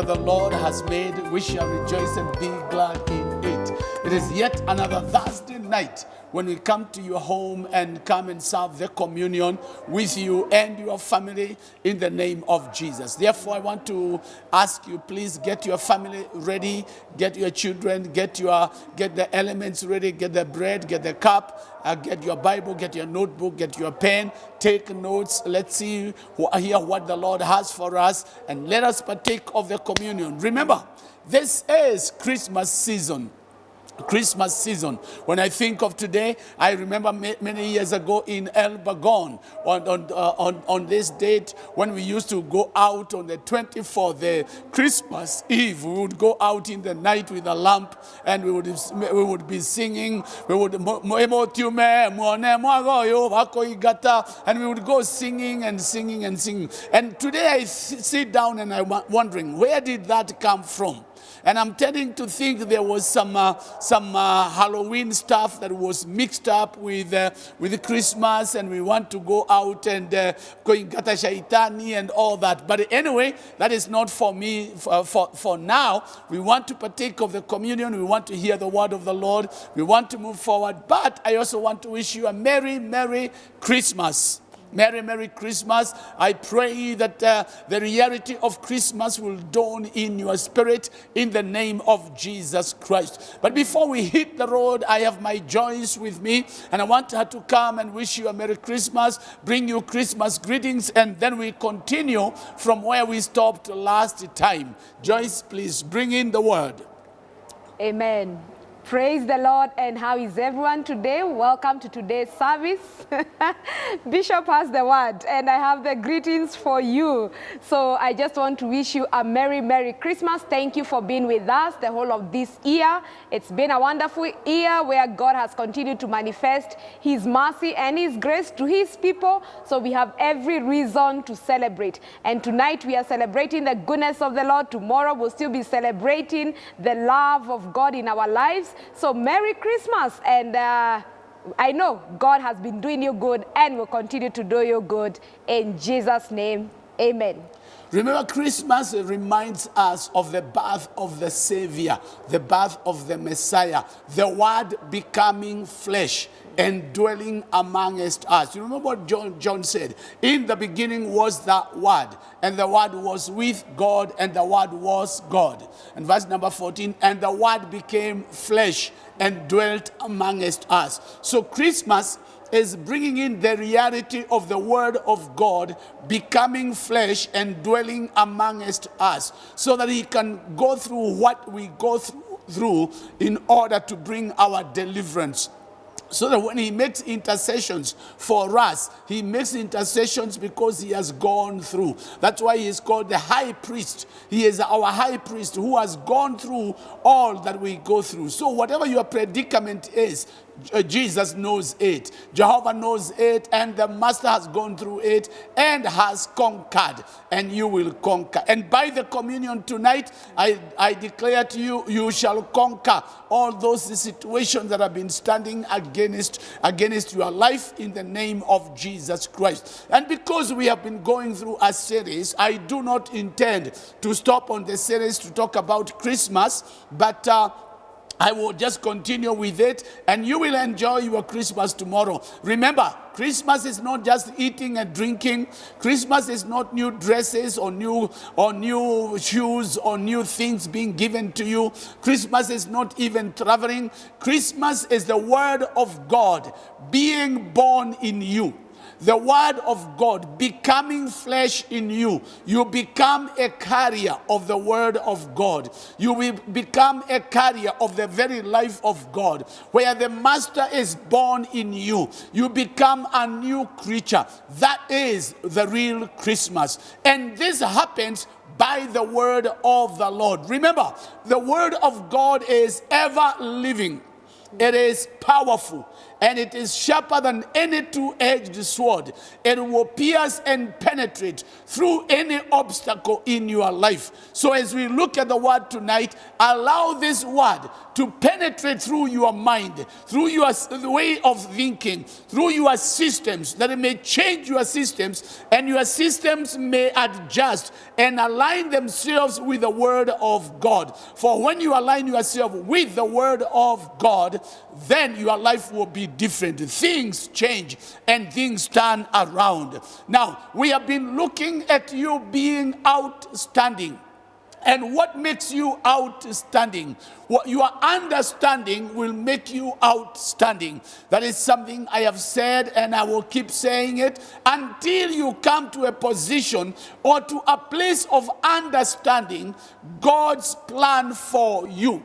the Lord has made. We shall rejoice and be glad in it. It is yet another Thursday night when we come to your home and come and serve the communion with you and your family in the name of Jesus. Therefore, I want to ask you, please get your family ready, get your children, get the elements ready, get the bread, get the cup, get your Bible, get your notebook, get your pen, take notes. Let's hear what the Lord has for us, and let us partake of the communion. Remember, this is Christmas season. Christmas season. When I think of today, I remember many years ago in Elbagon on this date when we used to go out on the 24th, the Christmas Eve. We would go out in the night with a lamp and we would be singing. We would and we would go singing and singing and singing. And today I sit down and I'm wondering, where did that come from? And I'm tending to think there was some Halloween stuff that was mixed up with Christmas, and we want to go out and going Gata Shaitani and all that. But anyway, that is not for me for now. We want to partake of the communion. We want to hear the word of the Lord. We want to move forward. But I also want to wish you a Merry, Merry Christmas. Merry, Merry Christmas. I pray that the reality of Christmas will dawn in your spirit in the name of Jesus Christ. But before we hit the road, I have my Joyce with me, and I want her to come and wish you a Merry Christmas, bring you Christmas greetings, and then we continue from where we stopped last time. Joyce, please bring in the word. Amen. Praise the Lord. And how is everyone today? Welcome to today's service. Bishop has the word and I have the greetings for you. So I just want to wish you a Merry, Merry Christmas. Thank you for being with us the whole of this year. It's been a wonderful year where God has continued to manifest His mercy and His grace to His people. So we have every reason to celebrate. And tonight we are celebrating the goodness of the Lord. Tomorrow we'll still be celebrating the love of God in our lives. So Merry Christmas, and I know God has been doing you good and will continue to do you good. In Jesus' name, amen. Remember, Christmas reminds us of the birth of the Savior, the birth of the Messiah, the Word becoming flesh and dwelling amongst us. You remember what John said? In the beginning was the Word, and the Word was with God, and the Word was God. And verse number 14, and the Word became flesh and dwelt amongst us. So Christmas is bringing in the reality of the Word of God becoming flesh and dwelling amongst us, so that He can go through what we go through in order to bring our deliverance. So that when He makes intercessions for us, He makes intercessions because He has gone through. That's why He is called the high priest. He is our high priest who has gone through all that we go through. So whatever your predicament is, Jesus knows it. Jehovah knows it, and the Master has gone through it and has conquered, and you will conquer. And by the communion tonight, I declare to you, you shall conquer all those situations that have been standing against your life in the name of Jesus Christ. And because we have been going through a series, I do not intend to stop on the series to talk about Christmas, but I will just continue with it, and you will enjoy your Christmas tomorrow. Remember, Christmas is not just eating and drinking. Christmas is not new dresses or new shoes or new things being given to you. Christmas is not even traveling. Christmas is the Word of God being born in you. The Word of God becoming flesh in you. You become a carrier of the Word of God. You will become a carrier of the very life of God. Where the Master is born in you, you become a new creature. That is the real Christmas. And this happens by the word of the Lord. Remember, the Word of God is ever living. It is powerful, and it is sharper than any two-edged sword. It will pierce and penetrate through any obstacle in your life. So as we look at the word tonight, allow this word to penetrate through your mind, through your way of thinking, through your systems, that it may change your systems, and your systems may adjust and align themselves with the word of God. For when you align yourself with the word of God, then your life will be different. Things change and things turn around. Now, we have been looking at you being outstanding. And what makes you outstanding? What your understanding will make you outstanding. That is something I have said, and I will keep saying it until you come to a position or to a place of understanding God's plan for you.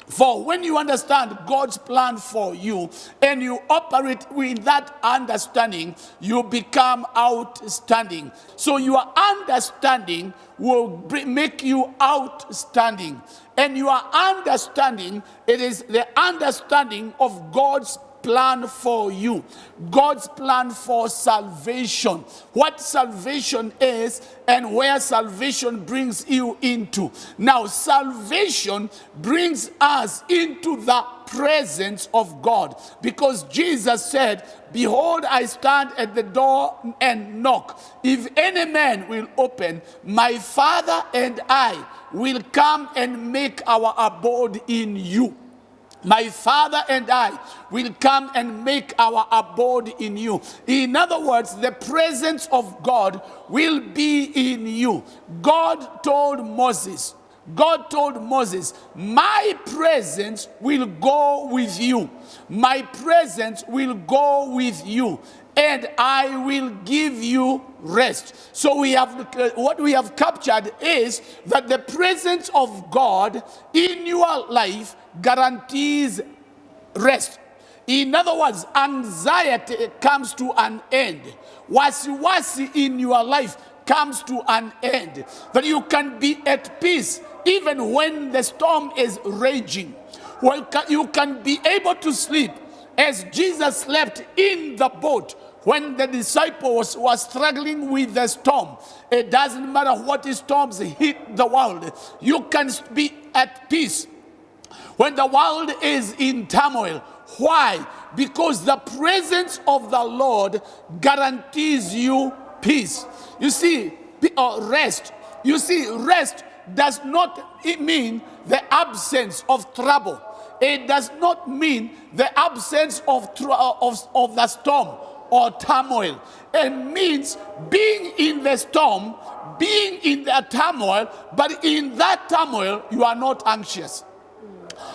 For when you understand God's plan for you and you operate with that understanding, you become outstanding. So your understanding will make you outstanding. And your understanding, it is the understanding of God's plan for you, God's plan for salvation, what salvation is and where salvation brings you into. Now, salvation brings us into the presence of God, because Jesus said, "Behold, I stand at the door and knock. If any man will open, my Father and I will come and make our abode in you." My Father and I will come and make our abode in you. In other words, the presence of God will be in you. God told Moses, my presence will go with you. My presence will go with you, and I will give you rest. So we have what we have captured is that the presence of God in your life guarantees rest. In other words, anxiety comes to an end. Wasi in your life comes to an end. That you can be at peace even when the storm is raging. Well, you can be able to sleep as Jesus slept in the boat when the disciples were struggling with the storm. It doesn't matter what storms hit the world. You can be at peace when the world is in turmoil. Why? Because the presence of the Lord guarantees you peace. You see, rest. You see, rest does not mean the absence of trouble. It does not mean the absence of the storm or turmoil. It means being in the storm, being in the turmoil, but in that turmoil, you are not anxious.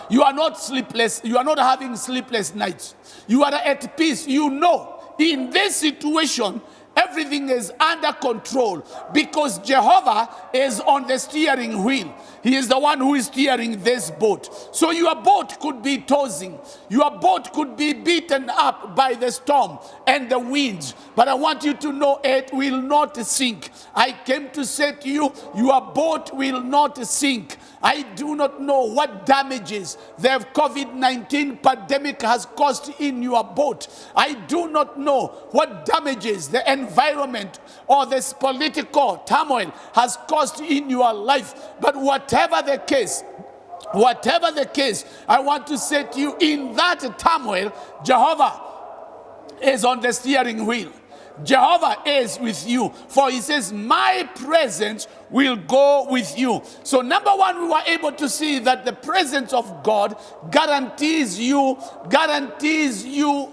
You are not sleepless. You are not having sleepless nights. You are at peace. You know, in this situation, everything is under control because Jehovah is on the steering wheel. He is the one who is steering this boat. So your boat could be tossing. Your boat could be beaten up by the storm and the winds. But I want you to know it will not sink. I came to say to you, your boat will not sink. I do not know what damages the COVID-19 pandemic has caused in your boat. I do not know what damages the environment or this political turmoil has caused in your life. But whatever the case, I want to say to you, in that turmoil, Jehovah is on the steering wheel. Jehovah is with you, for he says, my presence will go with you. So number one, we were able to see that the presence of God guarantees you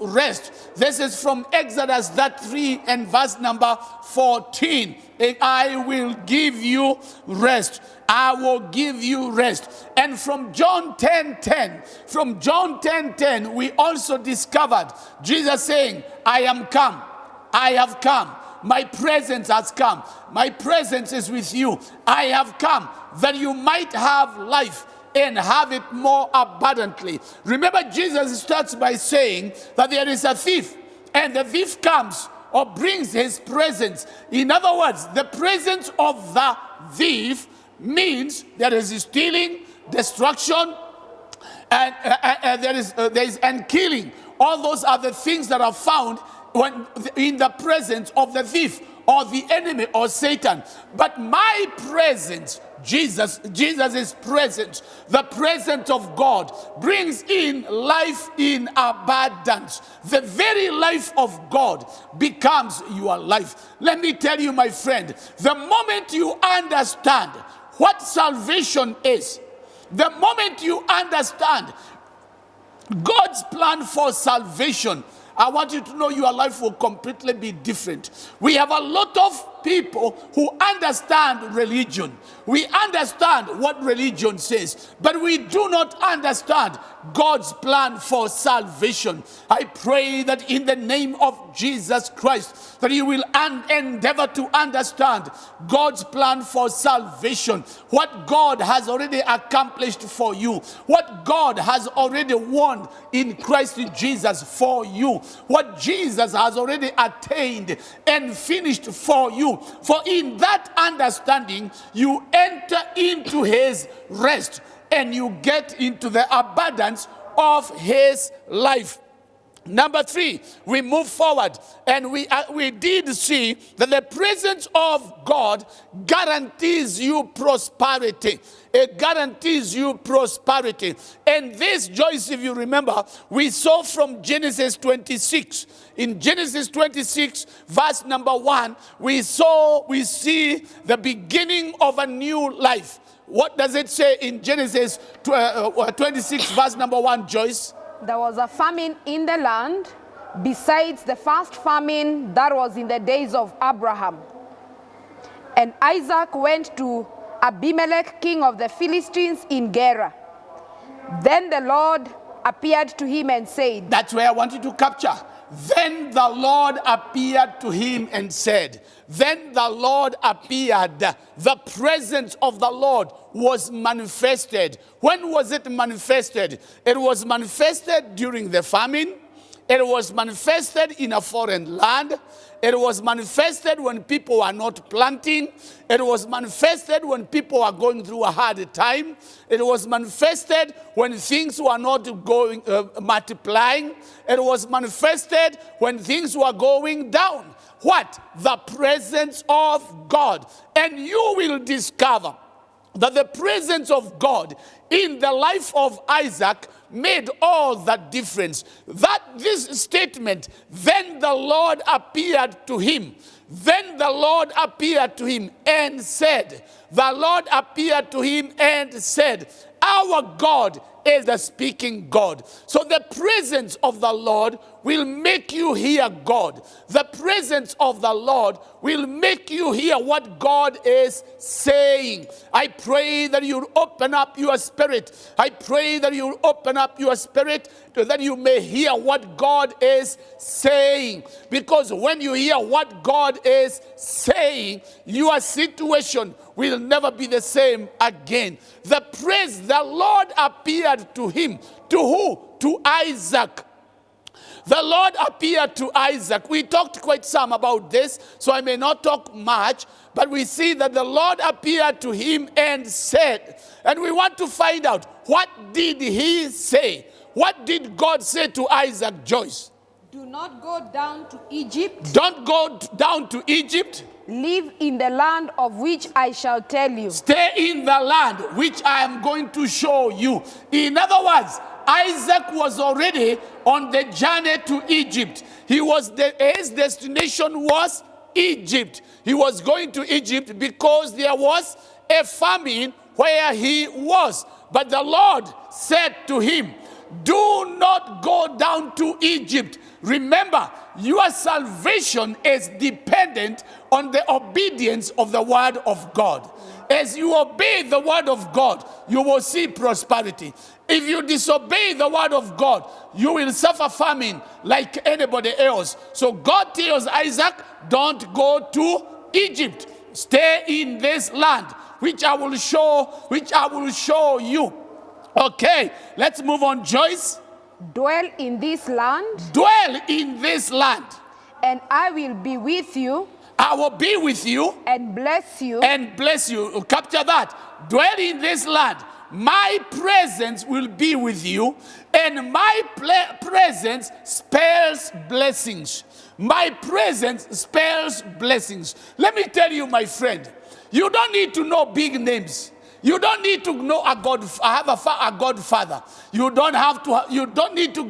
rest. This is from Exodus 3 and verse number 14. I will give you rest. I will give you rest. And from John 10:10, we also discovered Jesus saying, I am come. I have come. My presence has come. My presence is with you. I have come that you might have life and have it more abundantly. Remember, Jesus starts by saying that there is a thief, and the thief comes or brings his presence. In other words, the presence of the thief means there is stealing, destruction, and there is and killing. All those are the things that are found when in the presence of the thief or the enemy or Satan. But my presence, Jesus' presence, the presence of God, brings in life in abundance. The very life of God becomes your life. Let me tell you, my friend, the moment you understand what salvation is, the moment you understand God's plan for salvation, I want you to know your life will completely be different. We have a lot of people who understand religion. We understand what religion says, but we do not understand God's plan for salvation. I pray that in the name of Jesus Christ, that you will endeavor to understand God's plan for salvation, what God has already accomplished for you, what God has already won in Christ Jesus for you, what Jesus has already attained and finished for you. For in that understanding, you enter into his rest and you get into the abundance of his life. Number 3, we move forward, and we did see that the presence of God guarantees you prosperity. It guarantees you prosperity. And this, Joyce, if you remember, we saw from Genesis 26. In Genesis 26, verse number 1, we see the beginning of a new life. What does it say in Genesis 26, verse number 1, Joyce? There was a famine in the land, besides the first famine that was in the days of Abraham. And Isaac went to Abimelech, king of the Philistines, in Gerar. Then the Lord appeared to him and said... That's where I want you to capture. Then the Lord appeared to him and said... Then the Lord appeared. The presence of the Lord was manifested. When was it manifested? It was manifested during the famine. It was manifested in a foreign land. It was manifested when people are not planting. It was manifested when people are going through a hard time. It was manifested when things were not going multiplying. It was manifested when things were going down. What? The presence of God. And you will discover that the presence of God in the life of Isaac made all the difference. That this statement, then the Lord appeared to him. Then the Lord appeared to him and said, the Lord appeared to him and said, our God is the speaking God. So the presence of the Lord will make you hear God. The presence of the Lord will make you hear what God is saying. I pray that you'll open up your spirit. I pray that you'll open up your spirit so that you may hear what God is saying. Because when you hear what God is saying, your situation will never be the same again. The Lord appeared to him. To who? To Isaac. The Lord appeared to Isaac. We talked quite some about this, so I may not talk much, but we see that the Lord appeared to him and said, and we want to find out, what did he say? What did God say to Isaac, Joyce? Do not go down to Egypt. Don't go down to Egypt. Live in the land of which I shall tell you. Stay in the land which I am going to show you. In other words, Isaac was already on the journey to Egypt. His destination was Egypt. He was going to Egypt because there was a famine where he was. But the Lord said to him, do not go down to Egypt. Remember, your salvation is dependent on the obedience of the word of God. As you obey the word of God, you will see prosperity. If you disobey the word of God, you will suffer famine like anybody else. So God tells Isaac, don't go to Egypt. Stay in this land, which I will show you. Okay, let's move on, Joyce. Dwell in this land. Dwell in this land. And I will be with you. I will be with you. And bless you. And bless you. Capture that. Dwell in this land. my presence will be with you, and my presence spells blessings. My presence spells blessings. Let me tell you, my friend, you don't need to know big names. You don't need to know a Godfather. You don't need to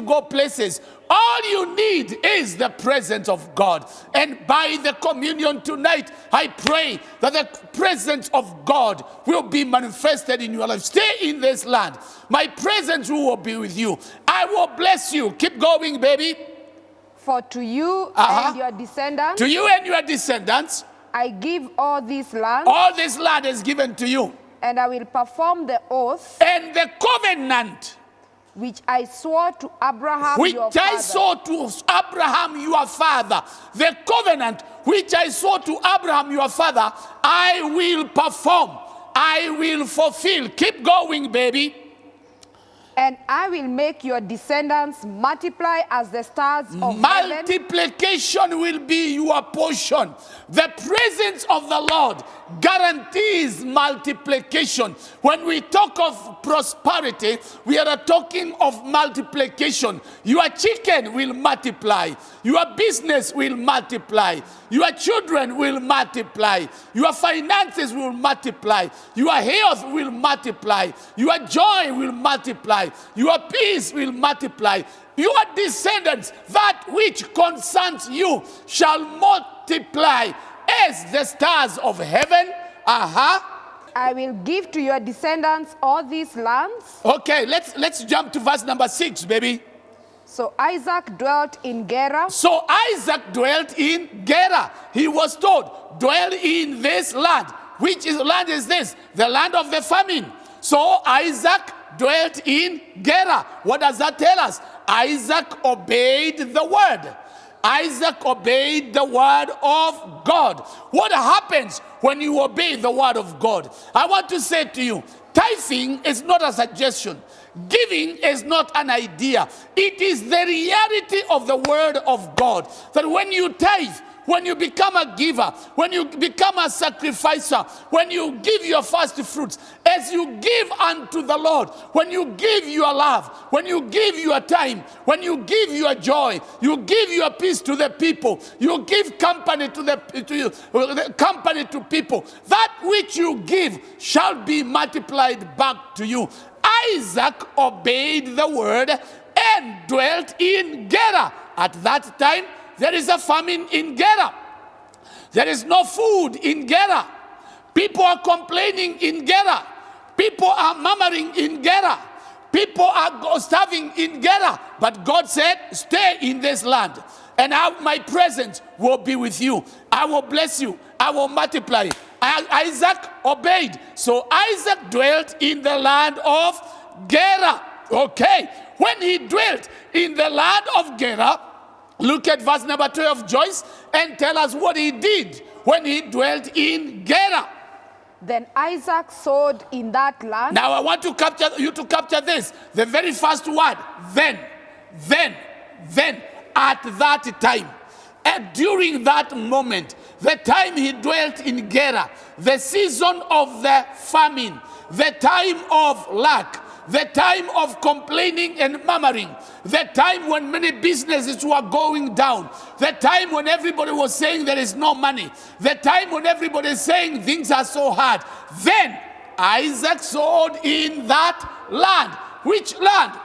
go places. All you need is the presence of God. And by the communion tonight, I pray that the presence of God will be manifested in your life. Stay in this land. My presence will be with you. I will bless you. Keep going, baby. For to you and your descendants, to you and your descendants, I give all this land. All this land is given to you. And I will perform the oath. And the covenant. Which I swore to Abraham your father. Which I swore to Abraham your father. The covenant which I swore to Abraham your father, I will perform. I will fulfill. Keep going, baby. And I will make your descendants multiply as the stars of heaven. Multiplication will be your portion. The presence of the Lord guarantees multiplication. When we talk of prosperity, we are talking of multiplication. Your chicken will multiply. Your business will multiply. Your children will multiply. Your finances will multiply. Your health will multiply. Your joy will multiply. Your peace will multiply. Your descendants, that which concerns you, shall multiply as the stars of heaven. I will give to your descendants all these lands. Okay, let's jump to verse number 6, baby. So Isaac dwelt in Gerar. So Isaac dwelt in Gerar. He was told, dwell in this land. Which land is this? The land of the famine. So Isaac dwelt in Gerar. What does that tell us? Isaac obeyed the word. Isaac obeyed the word of God. What happens when you obey the word of God? I want to say to you, tithing is not a suggestion. Giving is not an idea. It is the reality of the word of God. That when you tithe, when you become a giver, when you become a sacrificer, when you give your first fruits, as you give unto the Lord, when you give your love, when you give your time, when you give your joy, you give your peace to the people, you give company to people, that which you give shall be multiplied back to you. Isaac obeyed the word and dwelt in Gerar. At that time, there is a famine in Gerar. There is no food in Gerar. People are complaining in Gerar. People are murmuring in Gerar. People are starving in Gerar. But God said, stay in this land, and my presence will be with you. I will bless you. I will multiply. Isaac obeyed. So Isaac dwelt in the land of Gerar. Okay. When he dwelt in the land of Gerar, look at verse number 12, Joyce, and tell us what he did when he dwelt in Gerar. Then Isaac sowed in that land. Now I want you to capture this. The very first word, then, at that time. And during that moment, the time he dwelt in Gerar, the season of the famine, the time of lack, the time of complaining and murmuring, the time when many businesses were going down, the time when everybody was saying there is no money, the time when everybody is saying things are so hard, then Isaac sowed in that land. Which land?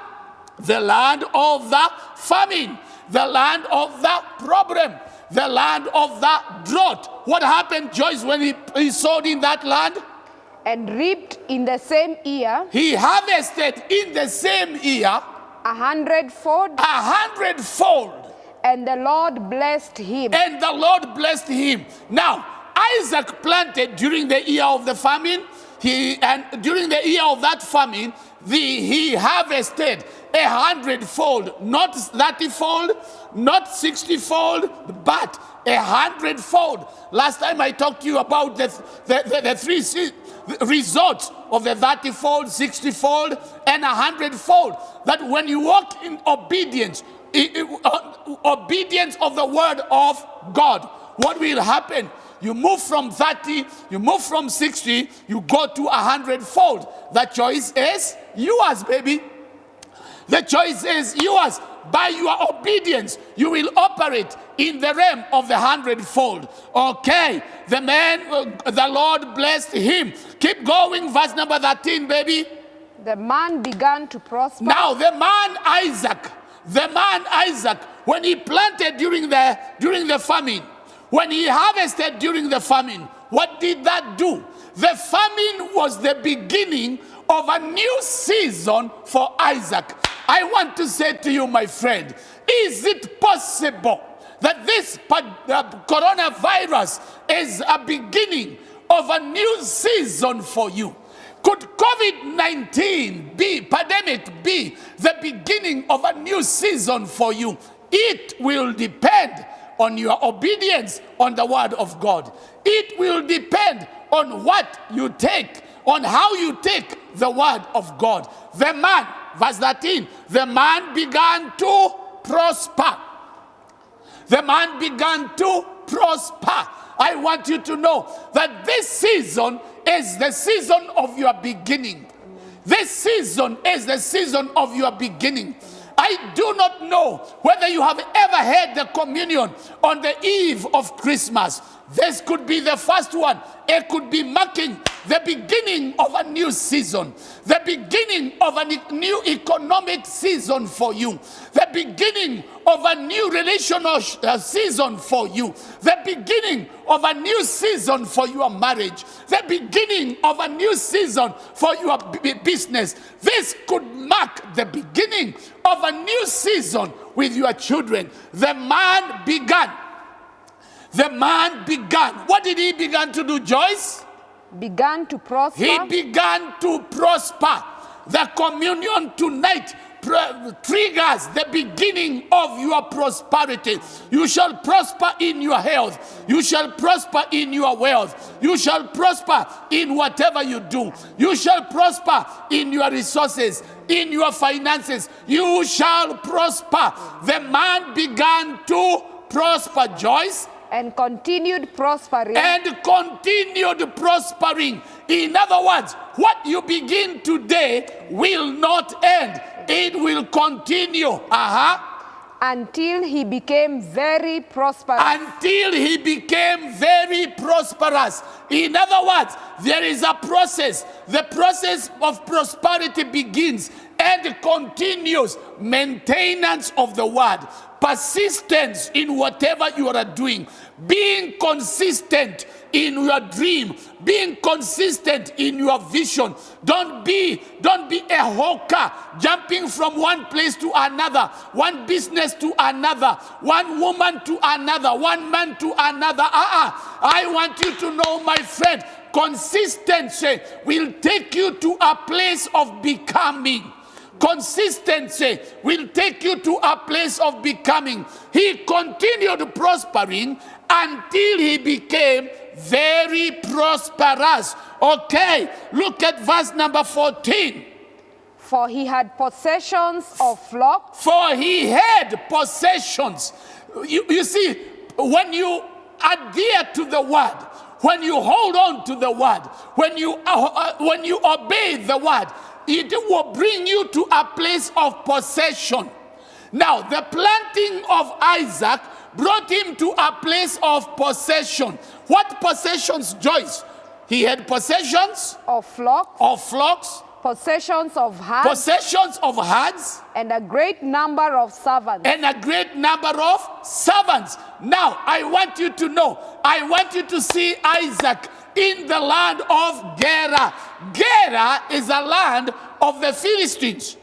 The land of the famine, the land of the problem, the land of the drought. What happened, Joyce, when he sowed in that land? And reaped in the same year. He harvested in the same year 100-fold. 100-fold. And the Lord blessed him. And the Lord blessed him. Now, Isaac planted during the year of the famine. And during the year of that famine, he harvested 100-fold, not 30-fold, not 60-fold, but 100-fold. Last time I talked to you about the three results of the 30-fold, 60-fold, and 100-fold. That when you walk in obedience, obedience of the word of God, what will happen? You move from 30, you move from 60, you go to 100-fold. The choice is yours, baby. The choice is yours. By your obedience, you will operate in the realm of the 100-fold. Okay, the Lord blessed him. Keep going, verse number 13, baby. The man began to prosper. Now the man Isaac, when he planted during the famine, when he harvested during the famine, what did that do? The famine was the beginning of a new season for Isaac. I want to say to you, my friend, is it possible that this coronavirus is a beginning of a new season for you? Could COVID-19 pandemic be the beginning of a new season for you? It will depend on your obedience on the word of God. It will depend on what you take, on how you take the word of God. The man, verse 13, the man began to prosper. The man began to prosper. I want you to know that this season is the season of your beginning. This season is the season of your beginning. I do not know whether you have ever had the communion on the eve of Christmas. This could be the first one. It could be marking the beginning of a new season, the beginning of a new economic season for you, the beginning of a new relational season for you, the beginning of a new season for your marriage, the beginning of a new season for your business. This could mark the beginning of a new season with your children. The man began. The man began. What did he begin to do, Joyce? Began to prosper. He began to prosper. The communion tonight triggers the beginning of your prosperity. You shall prosper in your health. You shall prosper in your wealth. You shall prosper in whatever you do. You shall prosper in your resources, in your finances. You shall prosper. The man began to prosper, Joyce. And continued prospering. And continued prospering. In other words, what you begin today will not end. It will continue. Until he became very prosperous. Until he became very prosperous. In other words, there is a process. The process of prosperity begins and continues. Maintenance of the word. Persistence in whatever you are doing. Being consistent in your dream. Being consistent in your vision. Don't be a hawker, jumping from one place to another, one business to another, one woman to another, one man to another. I want you to know, my friend, consistency will take you to a place of becoming. Consistency will take you to a place of becoming. He continued prospering until he became very prosperous. Okay, look at verse number 14. For he had possessions of flocks. For he had possessions. You see, when you adhere to the word, when you hold on to the word, when you obey the word, it will bring you to a place of possession. Now, the planting of Isaac brought him to a place of possession. What possessions, Joyce? He had possessions of flocks, possessions of herds, and a great number of servants. Now, I want you to know, I want you to see Isaac in the land of Gerar. Gerar is a land of the Philistines.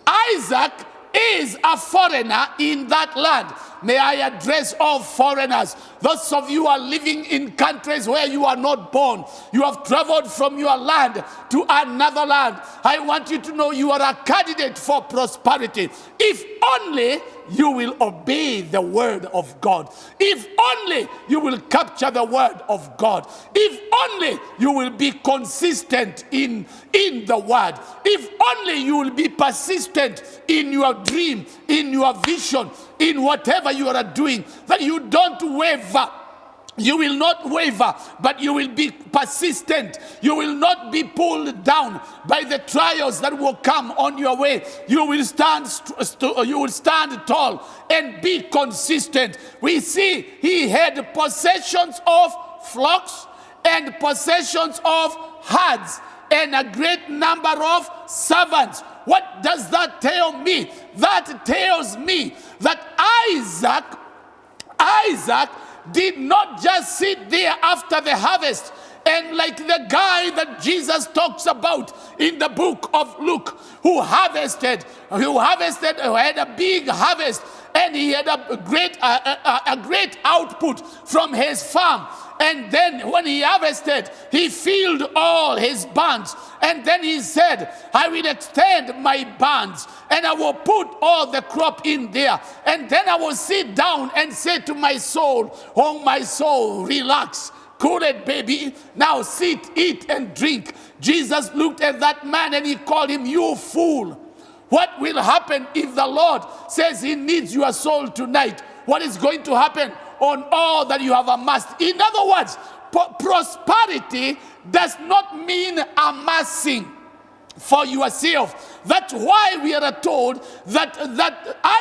Isaac is a foreigner in that land. May I address all foreigners. Those of you who are living in countries where you are not born. You have traveled from your land to another land. I want you to know you are a candidate for prosperity. If only you will obey the word of God. If only you will capture the word of God. If only you will be consistent in the word. If only you will be persistent in your dream, in your vision, in whatever you are doing, that you don't waver. You will not waver, but you will be persistent. You will not be pulled down by the trials that will come on your way. You will stand tall and be consistent. We see he had possessions of flocks and possessions of herds and a great number of servants. What does that tell me? That tells me that Isaac did not just sit there after the harvest and like the guy that Jesus talks about in the book of Luke who had a big harvest, and he had a great output from his farm. And then when he harvested, he filled all his barns. And then he said, I will extend my barns and I will put all the crop in there. And then I will sit down and say to my soul, oh my soul, relax. Cool it, baby. Now sit, eat, and drink. Jesus looked at that man and he called him, you fool. What will happen if the Lord says he needs your soul tonight? What is going to happen on all that you have amassed? In other words, prosperity does not mean amassing for yourself. That's why we are told that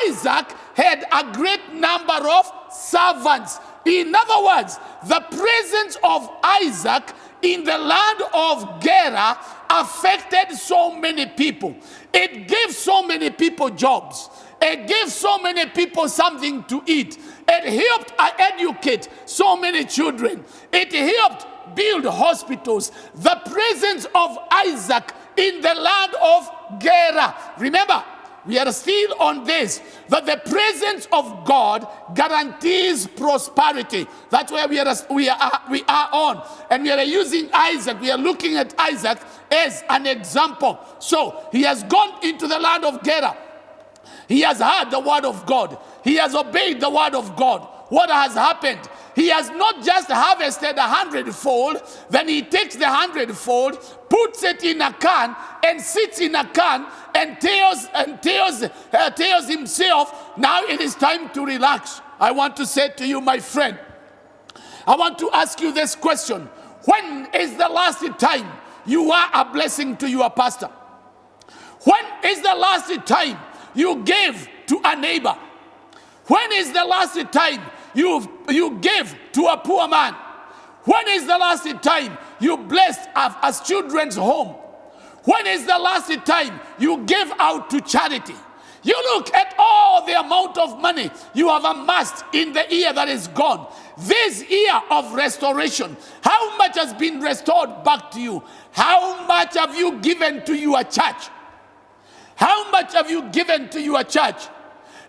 Isaac had a great number of servants. In other words, the presence of Isaac in the land of Gerar affected so many people. It gave so many people jobs. It gave so many people something to eat. It helped educate so many children. It helped build hospitals. The presence of Isaac in the land of Gerar. Remember, we are still on this, that the presence of God guarantees prosperity. That's where we are on. And we are using Isaac. We are looking at Isaac as an example. So he has gone into the land of Gerar. He has heard the word of God. He has obeyed the word of God. What has happened? He has not just harvested 100-fold, then he takes the 100-fold, puts it in a can, and sits in a can, and tells himself, now it is time to relax. I want to say to you, my friend, I want to ask you this question. When is the last time you are a blessing to your pastor? When is the last time you gave to a neighbor? When is the last time you gave to a poor man? When is the last time you blessed a children's home? When is the last time you gave out to charity? You look at all the amount of money you have amassed in the year that is gone. This year of restoration, how much has been restored back to you? How much have you given to your church? How much have you given to your church?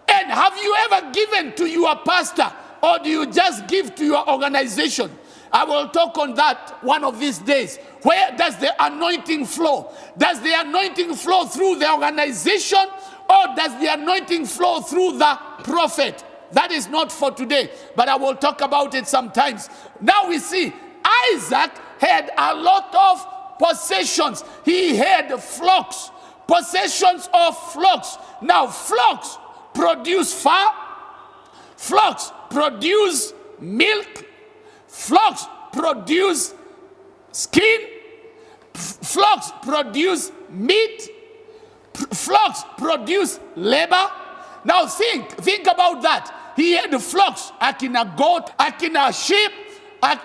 And have you ever given to your pastor, or do you just give to your organization? I will talk on that one of these days. Where does the anointing flow? Does the anointing flow through the organization, or does the anointing flow through the prophet? That is not for today, but I will talk about it sometimes. Now we see Isaac had a lot of possessions. He had flocks, possessions of flocks. Now flocks produce fur, flocks produce milk, flocks produce skin, flocks produce meat, flocks produce labor. Now think about that. He had flocks, akina goat, akina sheep,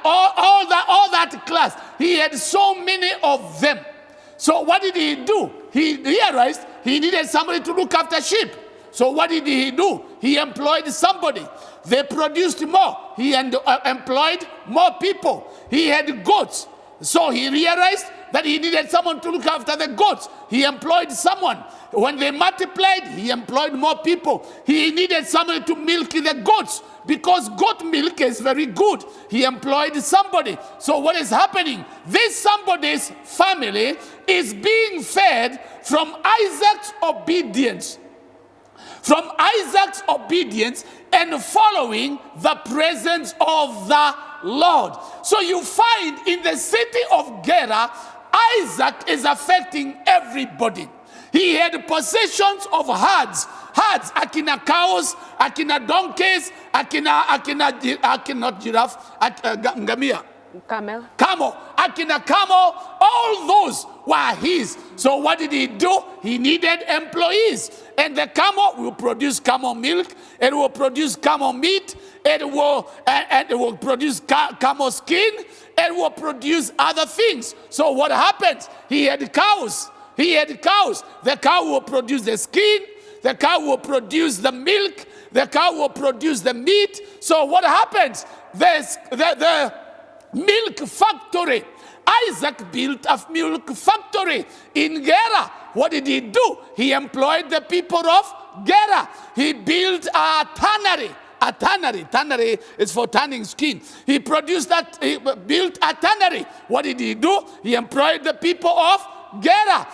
all that class. He had so many of them. So what did he do? He realized he needed somebody to look after sheep. So what did he do? He employed somebody. They produced more. He employed more people. He had goats. So he realized that he needed someone to look after the goats. He employed someone. When they multiplied, he employed more people. He needed somebody to milk the goats because goat milk is very good. He employed somebody. So what is happening? This somebody's family is being fed from Isaac's obedience. From Isaac's obedience and following the presence of the Lord. So you find in the city of Gerar, Isaac is affecting everybody. He had possessions of herds herds, akina cows, akina donkeys, not giraffe, ngamia. Camel. Camel, akina camel, all those were his. So what did he do? He needed employees. And the camel will produce camel milk, it will produce camel meat, it will produce camel skin, it will produce other things. So what happens? He had cows. The cow will produce the skin, the cow will produce the milk, the cow will produce the meat. So what happens? The milk factory. Isaac built a milk factory in Gerar. What did he do? He employed the people of Gerar. He built a tannery. A tannery. Tannery is for tanning skin. He built a tannery. What did he do? He employed the people of Gerar.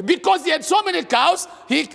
Because he had so many cows, he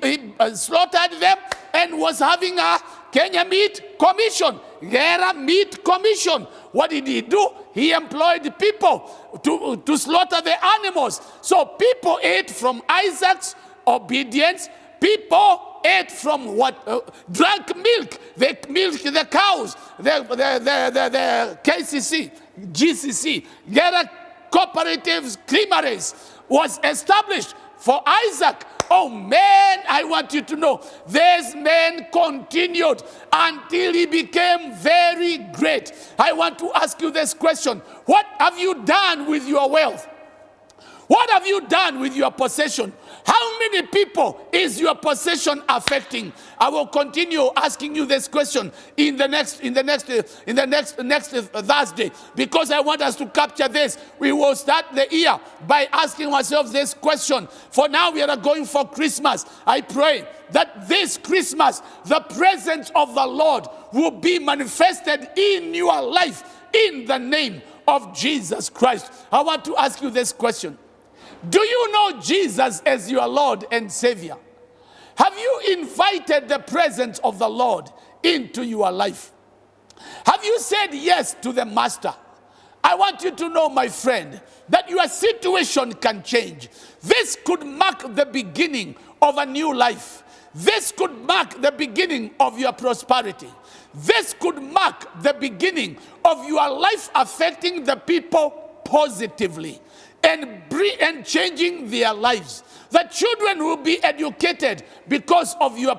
slaughtered them and was having a Kenya Meat Commission, Gerar Meat Commission. What did he do? He employed people to slaughter the animals. So people ate from Isaac's obedience. People ate from what? Drank milk. They milked the cows. The KCC, GCC, Gerar Cooperatives Creameries was established for Isaac. Oh man, I want you to know, this man continued until he became very great. I want to ask you this question. What have you done with your wealth? What have you done with your possession? How many people is your possession affecting? I will continue asking you this question in the next Thursday, because I want us to capture this. We will start the year by asking ourselves this question. For now, we are going for Christmas. I pray that this Christmas, the presence of the Lord will be manifested in your life in the name of Jesus Christ. I want to ask you this question. Do you know Jesus as your Lord and Savior? Have you invited the presence of the Lord into your life? Have you said yes to the Master? I want you to know, my friend, that your situation can change. This could mark the beginning of a new life. This could mark the beginning of your prosperity. This could mark the beginning of your life affecting the people positively and changing their lives. The children will be educated because of your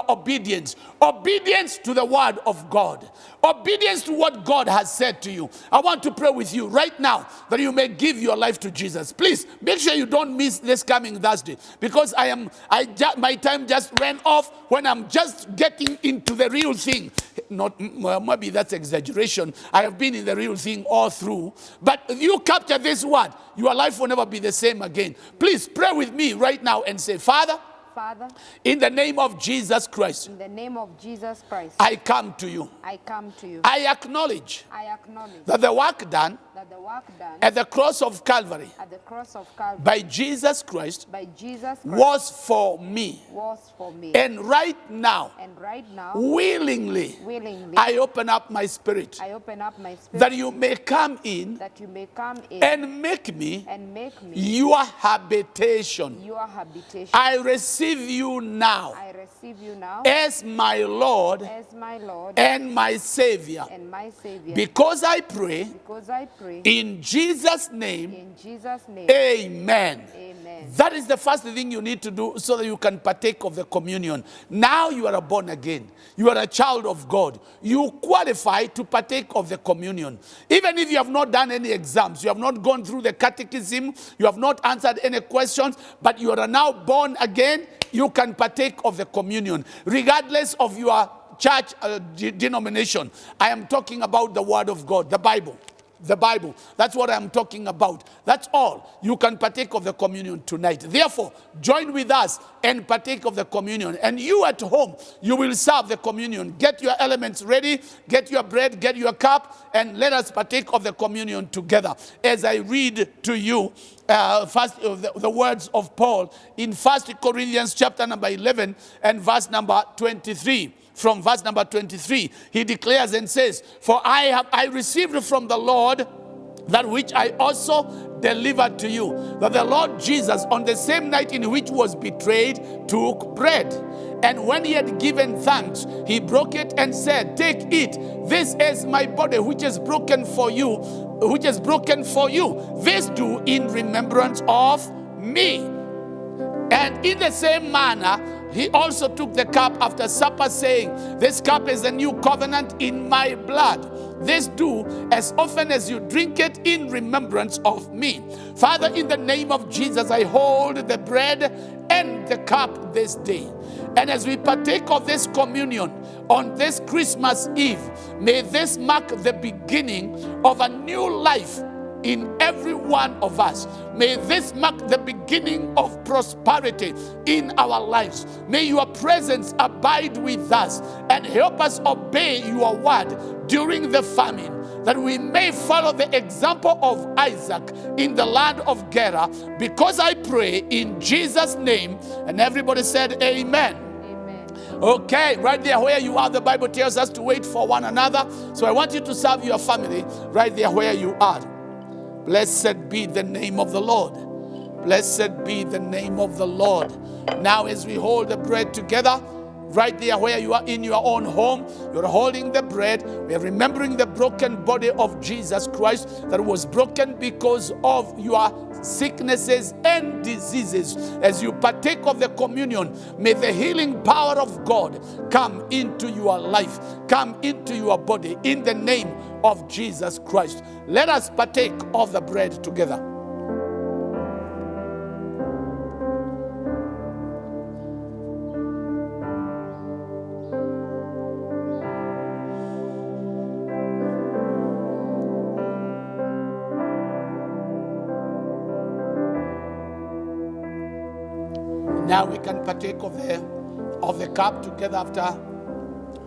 obedience. Obedience to the word of God. Obedience to what God has said to you. I want to pray with you right now that you may give your life to Jesus. Please make sure you don't miss this coming Thursday, because my time just ran off when I'm just getting into the real thing. Maybe that's exaggeration. I have been in the real thing all through. But you capture this word, your life will never be the same again. Please pray with me right now and say, Father, in the name of Jesus Christ, in the name of Jesus Christ, I come to you. I come to you. I acknowledge that the work done at the cross of Calvary by Jesus Christ was for me. And right now, willingly, I open up my spirit, that you may come in and make me your habitation. I receive you now as my Lord and my Savior. Because I pray in Jesus' name, amen. That is the first thing you need to do so that you can partake of the communion. Now you are born again. You are a child of God. You qualify to partake of the communion. Even if you have not done any exams, you have not gone through the catechism, you have not answered any questions, but you are now born again, you can partake of the communion. Regardless of your church denomination, I am talking about the Word of God, the Bible. The Bible. That's what I'm talking about. That's all. You can partake of the communion tonight. Therefore, join with us and partake of the communion. And you at home, you will serve the communion. Get your elements ready. Get your bread, get your cup, and let us partake of the communion together. As I read to you the words of Paul in 1 Corinthians chapter number 11 and verse number 23. From verse number 23, he declares and says, For I received from the Lord that which I also delivered to you that the Lord Jesus, on the same night in which was betrayed, took bread. And when he had given thanks, he broke it and said, "Take, eat. This is my body, which is broken for you, which is broken for you. This do in remembrance of me." And in the same manner, he also took the cup after supper, saying, "This cup is the new covenant in my blood. This do as often as you drink it in remembrance of me." Father, in the name of Jesus, I hold the bread and the cup this day. And as we partake of this communion on this Christmas Eve, may this mark the beginning of a new life in every one of us. May this mark the beginning of prosperity in our lives. May your presence abide with us and help us obey your word during the famine, that we may follow the example of Isaac in the land of Gerar. Because I pray in Jesus' name, and everybody said amen. Okay, right there where you are, the Bible tells us to wait for one another. So I want you to serve your family right there where you are. Blessed be the name of the Lord. Blessed be the name of the Lord. Now as we hold the bread together, right there where you are in your own home, you're holding the bread. We are remembering the broken body of Jesus Christ that was broken because of your sicknesses and diseases. As you partake of the communion, may the healing power of God come into your life, come into your body in the name of Jesus Christ. Let us partake of the bread together. Now we can partake of the cup together after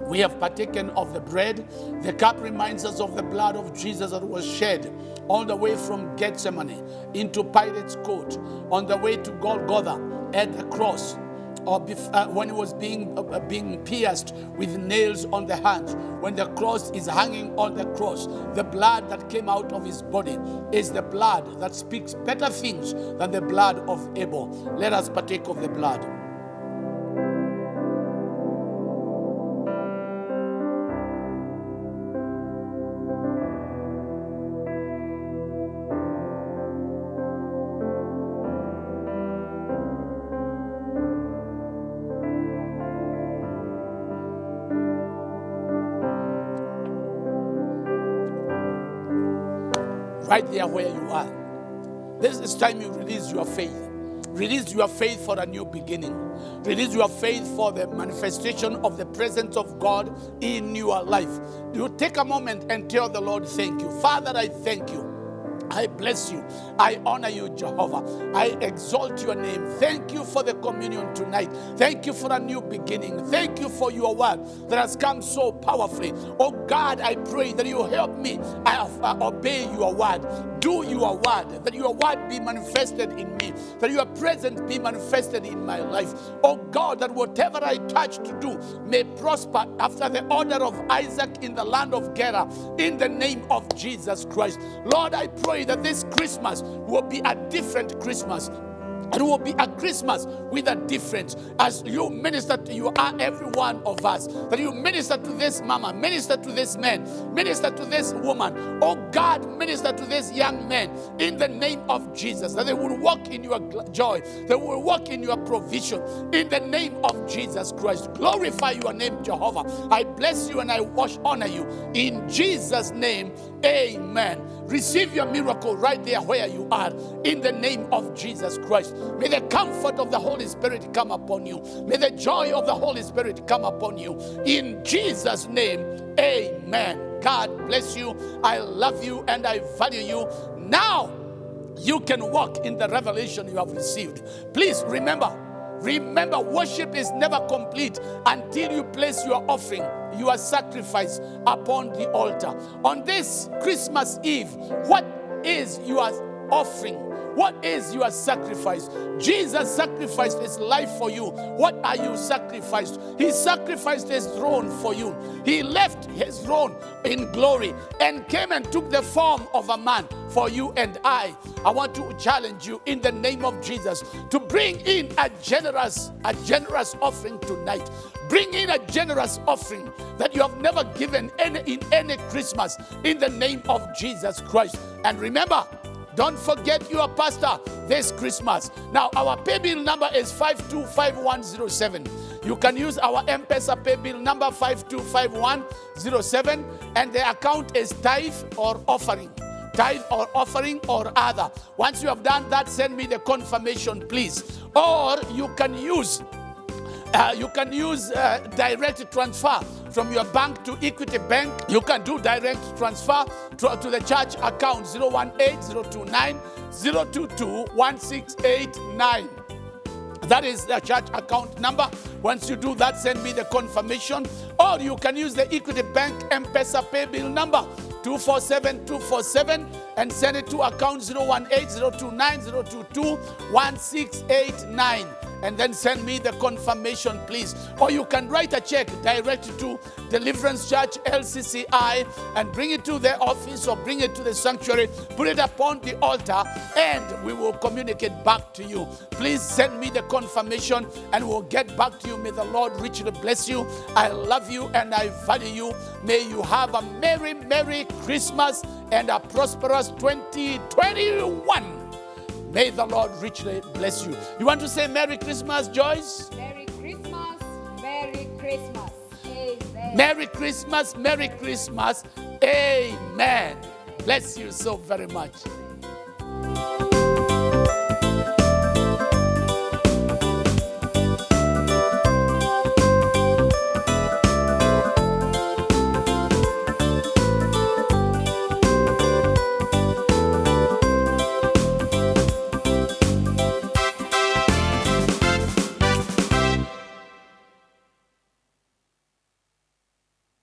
we have partaken of the bread. The cup reminds us of the blood of Jesus that was shed all the way from Gethsemane into Pilate's court, on the way to Golgotha at the cross, or when it was being pierced with nails on the hands. When the cross is hanging on the cross, the blood that came out of his body is the blood that speaks better things than the blood of Abel. Let us partake of the blood. Right there where you are. This is time you release your faith. Release your faith for a new beginning. Release your faith for the manifestation of the presence of God in your life. You take a moment and tell the Lord, thank you. Father, I thank you. I bless you. I honor you, Jehovah. I exalt your name. Thank you for the communion tonight. Thank you for a new beginning. Thank you for your word that has come so powerfully. Oh God, I pray that you help me obey your word. Do your word. That your word be manifested in me. That your presence be manifested in my life. Oh God, that whatever I touch to do may prosper after the order of Isaac in the land of Gerar. In the name of Jesus Christ. Lord, I pray that this Christmas will be a different Christmas. It will be a Christmas with a difference. As you minister to you are every one of us. That you minister to this mama, minister to this man, minister to this woman. Oh God, minister to this young man in the name of Jesus. That they will walk in your joy. They will walk in your provision in the name of Jesus Christ. Glorify your name, Jehovah. I bless you and I honor you. In Jesus' name, amen. Receive your miracle right there where you are in the name of Jesus Christ. May the comfort of the Holy Spirit come upon you. May the joy of the Holy Spirit come upon you. In Jesus' name, amen. God bless you. I love you and I value you. Now, you can walk in the revelation you have received. Please remember, worship is never complete until you place your offering, your sacrifice upon the altar. On this Christmas Eve, what is your offering? What is your sacrifice? Jesus sacrificed his life for you. What are you sacrificed? He sacrificed his throne for you. He left his throne in glory and came and took the form of a man for you and I. I want to challenge you in the name of Jesus to bring in a generous offering tonight. Bring in a generous offering that you have never given in any Christmas in the name of Jesus Christ. And remember, don't forget your pastor this Christmas. Now, our pay bill number is 525107. You can use our M-Pesa pay bill number 525107, and the account is tithe or offering. Tithe or offering or other. Once you have done that, send me the confirmation, please. Or you can use direct transfer from your bank to Equity Bank. You can do direct transfer to the church account 018-029-022-1689. That is the church account number. Once you do that, send me the confirmation. Or you can use the Equity Bank M-Pesa pay bill number 247247 and send it to account 018-029-022-1689. And then send me the confirmation, please. Or you can write a check direct to Deliverance Church, LCCI, and bring it to the office or bring it to the sanctuary. Put it upon the altar, and we will communicate back to you. Please send me the confirmation, and we'll get back to you. May the Lord richly bless you. I love you, and I value you. May you have a merry, merry Christmas and a prosperous 2021. May the Lord richly bless you. You want to say Merry Christmas, Joyce? Merry Christmas, Merry Christmas. Amen. Merry Christmas, Merry Christmas. Amen. Bless you so very much.